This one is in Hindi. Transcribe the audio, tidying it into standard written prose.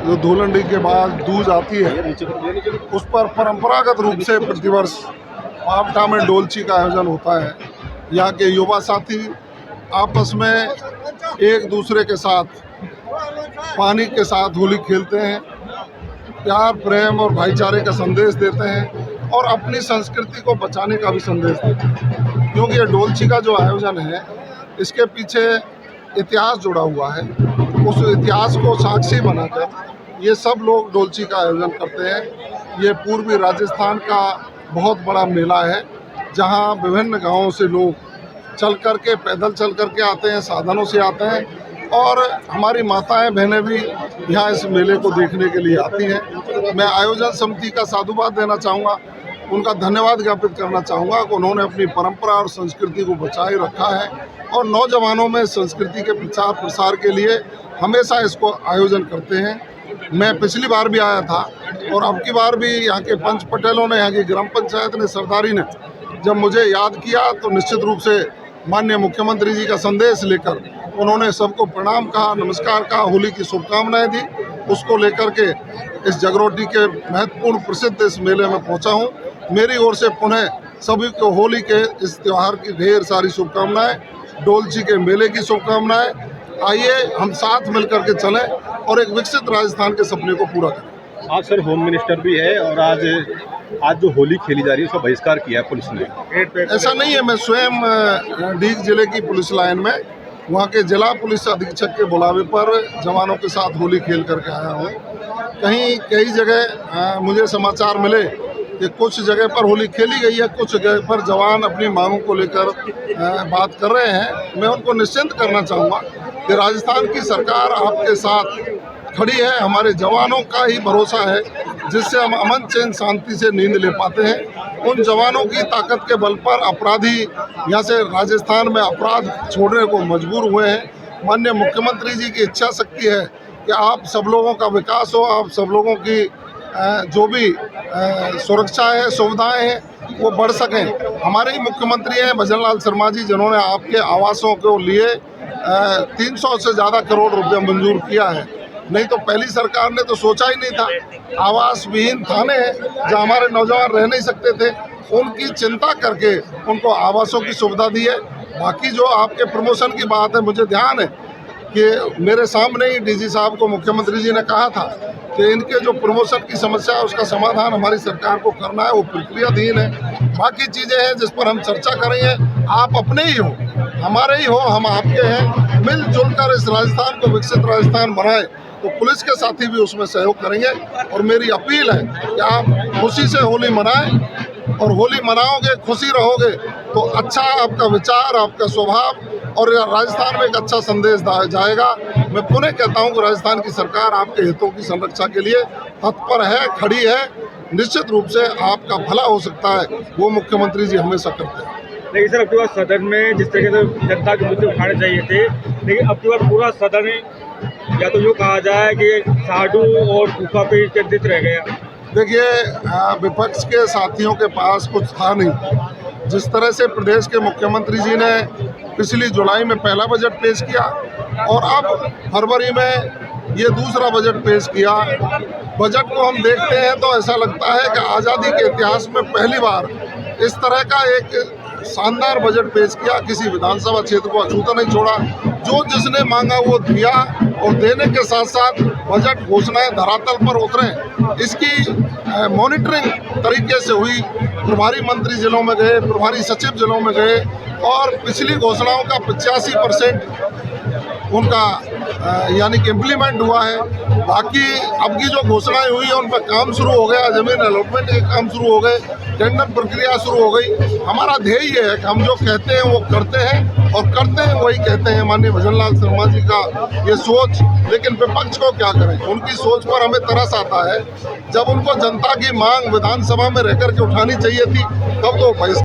जो धूलंडी के बाद दूज आती है, उस पर परंपरागत रूप से प्रतिवर्ष पावटा में डोलची का आयोजन होता है। यहाँ के युवा साथी आपस में एक दूसरे के साथ पानी के साथ होली खेलते हैं, प्यार प्रेम और भाईचारे का संदेश देते हैं और अपनी संस्कृति को बचाने का भी संदेश देते हैं। क्योंकि ये डोलची का जो आयोजन है, इसके पीछे इतिहास जुड़ा हुआ है। उस इतिहास को साक्षी बनाकर ये सब लोग डोलची का आयोजन करते हैं। ये पूर्वी राजस्थान का बहुत बड़ा मेला है, जहाँ विभिन्न गांवों से लोग चल कर के पैदल चल कर के आते हैं, साधनों से आते हैं और हमारी माताएं बहनें भी यहाँ इस मेले को देखने के लिए आती हैं। मैं आयोजन समिति का साधुवाद देना चाहूँगा, उनका धन्यवाद ज्ञापित करना चाहूँगा कि उन्होंने अपनी परंपरा और संस्कृति को बचाए रखा है और नौजवानों में संस्कृति के प्रचार प्रसार के लिए हमेशा इसको आयोजन करते हैं। मैं पिछली बार भी आया था और अब की बार भी यहाँ के पंच पटेलों ने, यहाँ की ग्राम पंचायत ने, सरदारी ने जब मुझे याद किया तो निश्चित रूप से माननीय मुख्यमंत्री जी का संदेश लेकर उन्होंने सबको प्रणाम कहा, नमस्कार कहा, होली की शुभकामनाएं दी। उसको लेकर के इस जगरोटी के महत्वपूर्ण प्रसिद्ध इस मेले में पहुंचा हूं। मेरी ओर से पुनः सभी को होली के इस त्यौहार की ढेर सारी शुभकामनाएं, डोलची के मेले की शुभकामनाएं। आइए हम साथ मिलकर के चलें और एक विकसित राजस्थान के सपने को पूरा करें। आज सर होम मिनिस्टर भी है और आज जो होली खेली जा रही है उसका बहिष्कार किया है पुलिस ने। ऐसा नहीं है, मैं स्वयं डीग जिले की पुलिस लाइन में वहाँ के जिला पुलिस अधीक्षक के बुलावे पर जवानों के साथ होली खेल करके आया हूँ। कई जगह मुझे समाचार मिले कि कुछ जगह पर होली खेली गई है, कुछ जगह पर जवान अपनी मांगों को लेकर बात कर रहे हैं। मैं उनको निश्चिंत करना चाहूँगा कि राजस्थान की सरकार आपके साथ खड़ी है। हमारे जवानों का ही भरोसा है जिससे हम अमन चैन शांति से नींद ले पाते हैं। उन जवानों की ताकत के बल पर अपराधी यहाँ से राजस्थान में अपराध छोड़ने को मजबूर हुए हैं। माननीय मुख्यमंत्री जी की इच्छा शक्ति है कि आप सब लोगों का विकास हो, आप सब लोगों की जो भी सुरक्षा है, सुविधाएं हैं, वो बढ़ सकें। हमारे ही मुख्यमंत्री हैं भजन लाल शर्मा जी, जिन्होंने आपके आवासों के लिए 300 से ज़्यादा करोड़ रुपया मंजूर किया है। नहीं तो पहली सरकार ने तो सोचा ही नहीं था। आवास विहीन थाने जहाँ हमारे नौजवान रह नहीं सकते थे, उनकी चिंता करके उनको आवासों की सुविधा दी है। बाकी जो आपके प्रमोशन की बात है, मुझे ध्यान है कि मेरे सामने ही डीजी साहब को मुख्यमंत्री जी ने कहा था कि इनके जो प्रमोशन की समस्या है उसका समाधान हमारी सरकार को करना है, वो प्रक्रियाधीन है। बाकी चीज़ें हैं जिस पर हम चर्चा करेंगे। आप अपने ही हो, हमारे ही हो, हम आपके हैं। मिलजुल कर इस राजस्थान को विकसित राजस्थान बनाए तो पुलिस के साथी भी उसमें सहयोग करेंगे। और मेरी अपील है कि आप खुशी से होली मनाएं और होली मनाओगे, खुशी रहोगे तो अच्छा आपका विचार, आपका स्वभाव और राजस्थान में एक अच्छा संदेश जाएगा। मैं पुनः कहता हूं कि राजस्थान की सरकार आपके हितों की संरक्षा के लिए तत्पर है, खड़ी है। निश्चित रूप से आपका भला हो सकता है, वो मुख्यमंत्री जी हमेशा करते हैं। लेकिन सर अब की बार सदन में जिस तरीके से जनता के मुद्दे उठाने चाहिए थे, लेकिन अब की बार पूरा सदन या तो यूँ कहा जाए कि साधु और गुफा पे केंद्रित रह गया। देखिए, विपक्ष के साथियों के पास कुछ था नहीं। जिस तरह से प्रदेश के मुख्यमंत्री जी ने पिछली जुलाई में पहला बजट पेश किया और अब फरवरी में ये दूसरा बजट पेश किया, बजट को हम देखते हैं तो ऐसा लगता है कि आज़ादी के इतिहास में पहली बार इस तरह का एक शानदार बजट पेश किया। किसी विधानसभा क्षेत्र को अछूता नहीं छोड़ा, जो जिसने मांगा वो दिया और देने के साथ साथ बजट घोषणाएं धरातल पर उतरे, इसकी मॉनिटरिंग तरीके से हुई। प्रभारी मंत्री जिलों में गए, प्रभारी सचिव जिलों में गए और पिछली घोषणाओं का 85% उनका यानी कि इम्प्लीमेंट हुआ है। बाकी अब की जो घोषणाएं हुई है उन पर काम शुरू हो गया, जमीन अलॉटमेंट के काम शुरू हो गए, टेंडर प्रक्रिया शुरू हो गई। हमारा ध्येय ये है कि हम जो कहते हैं वो करते हैं और करते हैं वही कहते हैं। माननीय भजन लाल शर्मा जी का ये सोच, लेकिन विपक्ष को क्या करें, उनकी सोच पर हमें तरस आता है। जब उनको जनता की मांग विधानसभा में रह कर के उठानी चाहिए थी, तब तो